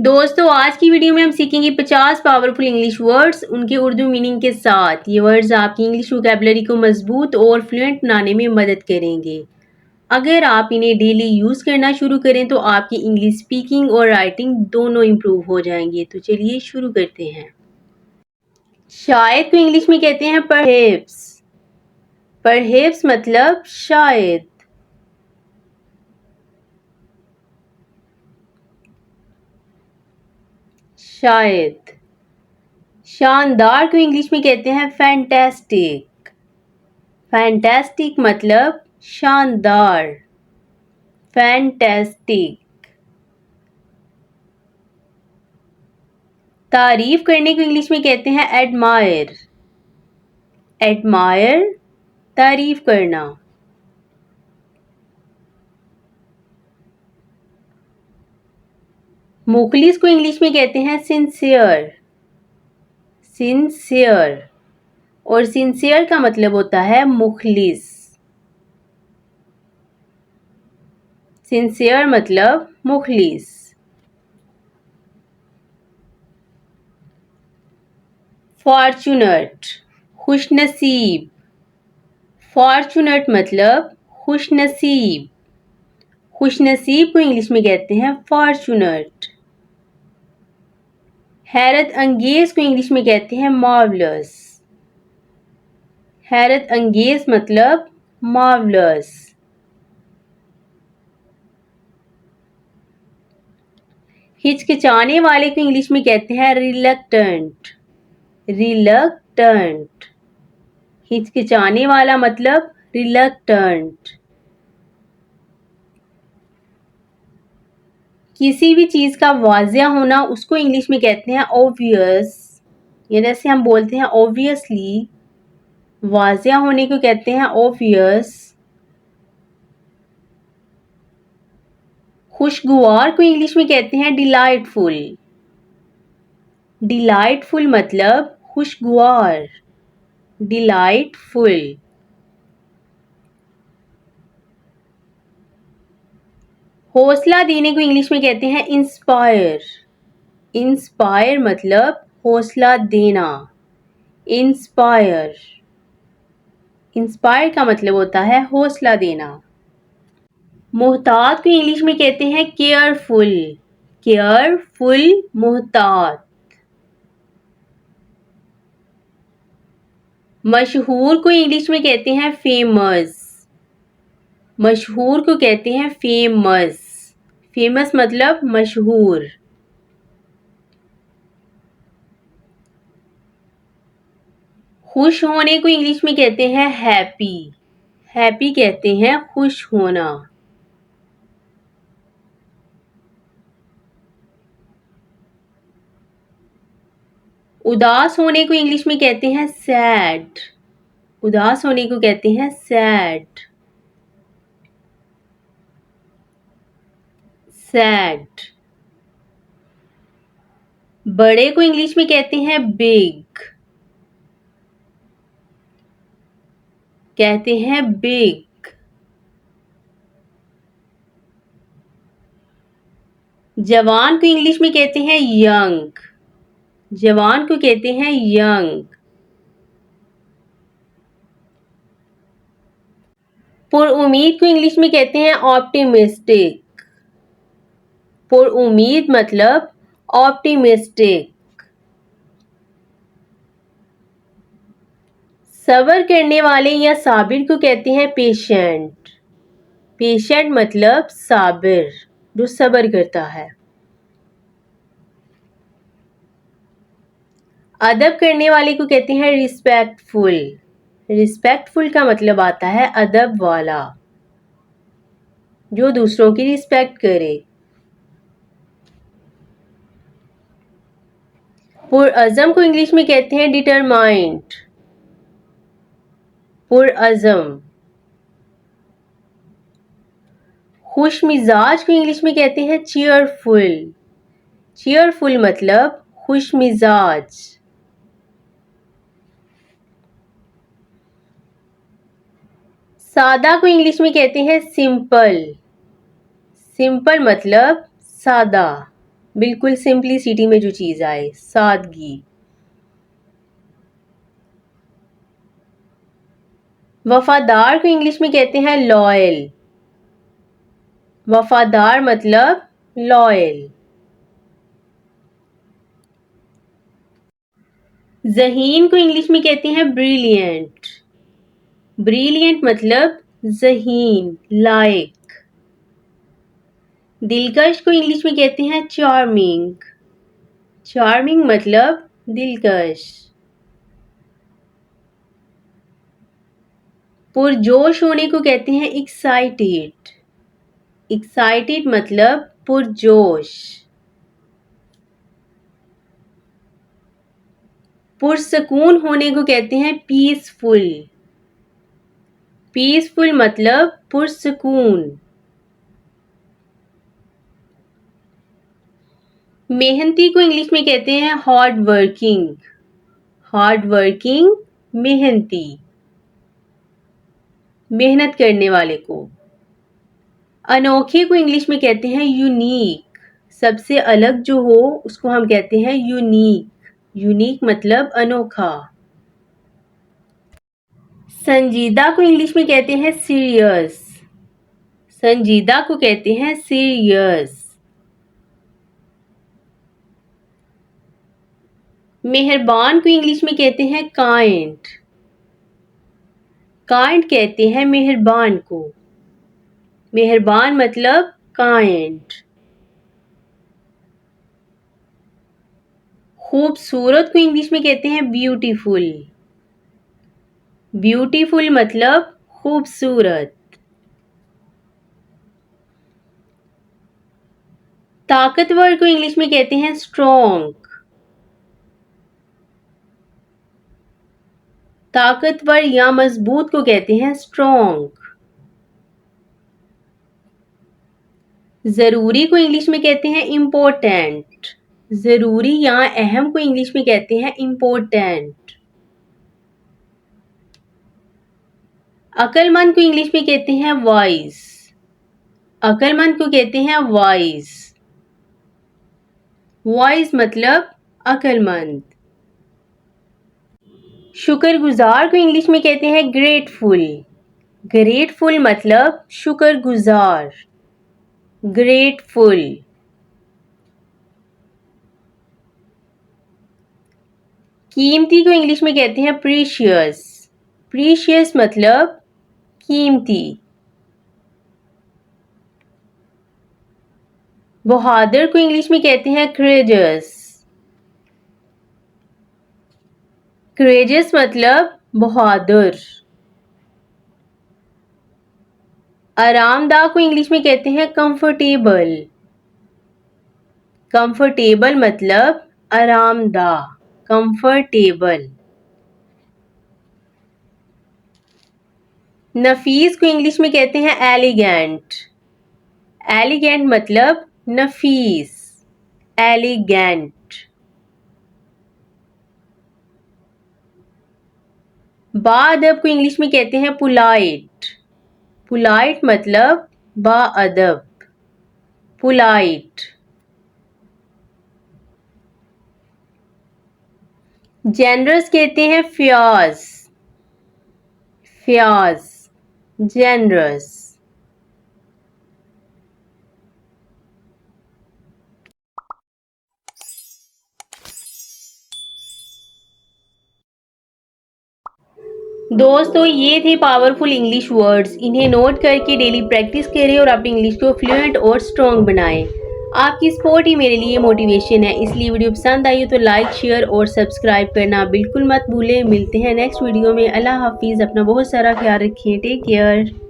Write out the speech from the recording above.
दोस्तों आज की वीडियो में हम सीखेंगे 50 पावरफुल इंग्लिश वर्ड्स उनके उर्दू मीनिंग के साथ। ये वर्ड्स आपकी इंग्लिश वोकैबुलरी को मजबूत और फ्लुएंट बनाने में मदद करेंगे। अगर आप इन्हें डेली यूज़ करना शुरू करें तो आपकी इंग्लिश स्पीकिंग और राइटिंग दोनों इम्प्रूव हो जाएंगे। तो चलिए शुरू करते हैं। शायद को इंग्लिश में कहते हैं परहैप्स। परहैप्स मतलब शायद। शायद। शानदार को इंग्लिश में कहते हैं फैंटास्टिक। फैंटास्टिक मतलब शानदार। फैंटास्टिक। तारीफ करने को इंग्लिश में कहते हैं एडमायर। एडमायर तारीफ करना। मुखलिस को इंग्लिश में कहते हैं सिंसियर। सिंसियर और सिंसियर का मतलब होता है मुखलिस। सिंसियर मतलब मुखलिस। फॉर्चुनेट खुशनसीब। फॉर्चुनेट मतलब खुशनसीब। खुशनसीब को इंग्लिश में कहते हैं फॉर्चुनेट। हैरत अंगेज को इंग्लिश में कहते हैं मार्वलस। हैरत अंगेज मतलब मार्वलस। हिचकिचाने वाले को इंग्लिश में कहते हैं रिलक्टेंट। रिलक्टेंट। हिचकिचाने वाला मतलब रिलक्टेंट। किसी भी चीज का वाजिया होना उसको इंग्लिश में कहते हैं ऑब्वियस। या जैसे हम बोलते हैं ऑब्वियसली, वाजिया होने को कहते हैं ऑब्वियस। खुशगवार को इंग्लिश में कहते हैं डिलाइटफुल। डिलाइटफुल मतलब खुशगवार। डिलाइटफुल। हौसला देने को इंग्लिश में कहते हैं इंस्पायर। इंस्पायर मतलब हौसला देना। इंस्पायर। इंस्पायर का मतलब होता है हौसला देना। मोहतात को इंग्लिश में कहते हैं केयरफुल। केयरफुल मोहतात। मशहूर को इंग्लिश में कहते हैं फेमस। मशहूर को कहते हैं फेमस। फेमस मतलब मशहूर। खुश होने को इंग्लिश में कहते हैं हैप्पी। हैप्पी कहते हैं खुश होना। उदास होने को इंग्लिश में कहते हैं सैड। उदास होने को कहते हैं सैड। सैड। बड़े को इंग्लिश में कहते हैं बिग। कहते हैं बिग। जवान को इंग्लिश में कहते हैं यंग। जवान को कहते हैं यंग। पुरउम्मीद को इंग्लिश में कहते हैं ऑप्टिमिस्टिक। पुरउम्मीद मतलब ऑप्टिमिस्टिक। सब्र करने वाले या साबिर को कहते हैं पेशेंट। पेशेंट मतलब साबिर, जो सब्र करता है। अदब करने वाले को कहते हैं रिस्पेक्टफुल। रिस्पेक्टफुल का मतलब आता है अदब वाला, जो दूसरों की रिस्पेक्ट करे। पुरअज़म को इंग्लिश में कहते हैं डिटरमाइंड। पुरअज़म। खुश मिजाज को इंग्लिश में कहते हैं चीयरफुल। चीयरफुल मतलब खुश मिजाज। सादा को इंग्लिश में कहते हैं सिंपल। सिंपल मतलब सादा। बिल्कुल सिंपलिसिटी में जो चीज़ आए, सादगी। वफादार को इंग्लिश में कहते हैं लॉयल। वफादार मतलब लॉयल। ज़हीन को इंग्लिश में कहते हैं ब्रिलियंट। ब्रिलियंट मतलब ज़हीन, लायक। दिलकश को इंग्लिश में कहते हैं चार्मिंग। चार्मिंग मतलब दिलकश। पुरजोश होने को कहते हैं एक्साइटेड। एक्साइटेड मतलब पुरजोश। पुरसकून होने को कहते हैं पीसफुल। पीसफुल मतलब पुरसकून। मेहनती को इंग्लिश में कहते हैं हार्ड वर्किंग। हार्ड वर्किंग, मेहनती, मेहनत करने वाले को। अनोखे को इंग्लिश में कहते हैं यूनिक। सबसे अलग जो हो उसको हम कहते हैं यूनिक। यूनिक मतलब अनोखा। संजीदा को इंग्लिश में कहते हैं सीरियस। संजीदा को कहते हैं सीरियस। मेहरबान को इंग्लिश में कहते हैं काइंड। काइंड कहते हैं मेहरबान को। मेहरबान मतलब काइंड। खूबसूरत को इंग्लिश में कहते हैं ब्यूटीफुल। ब्यूटीफुल मतलब खूबसूरत। ताकतवर को इंग्लिश में कहते हैं स्ट्रॉन्ग। ताकतवर या मजबूत को कहते हैं स्ट्रॉन्ग। जरूरी को इंग्लिश में कहते हैं इम्पोर्टेंट। जरूरी या अहम को इंग्लिश में कहते हैं इम्पोर्टेंट। अक्लमंद को इंग्लिश में कहते हैं वाइज। अक्लमंद को कहते हैं वाइज। वाइज मतलब अक्लमंद। शुक्रगुजार को इंग्लिश में कहते हैं ग्रेटफुल। ग्रेटफुल मतलब शुक्रगुजार। ग्रेटफुल। कीमती को इंग्लिश में कहते हैं प्रीशियस। प्रीशियस मतलब कीमती। बहादुर को इंग्लिश में कहते हैं करेजस। करेजस मतलब बहादुर। आरामदायक को इंग्लिश में कहते हैं कंफर्टेबल। कंफर्टेबल मतलब आरामदाह, कंफर्टेबल। नफीस को इंग्लिश में कहते हैं एलिगेंट। एलिगेंट मतलब नफीस, एलिगेंट। बाअदब को इंग्लिश में कहते हैं पोलाइट। पोलाइट मतलब बाअदब, पोलाइट। जेनरस कहते हैं फ्याज। फ्याज, जेनरस। दोस्तों ये थे पावरफुल इंग्लिश वर्ड्स। इन्हें नोट करके डेली प्रैक्टिस करें और अपनी इंग्लिश को फ्लुएंट और स्ट्रॉन्ग बनाएं। आपकी सपोर्ट ही मेरे लिए मोटिवेशन है, इसलिए वीडियो पसंद आई हो तो लाइक, शेयर और सब्सक्राइब करना बिल्कुल मत भूलें। मिलते हैं नेक्स्ट वीडियो में। अल्लाह हाफिज़। अपना बहुत सारा ख्याल रखिए। Take care.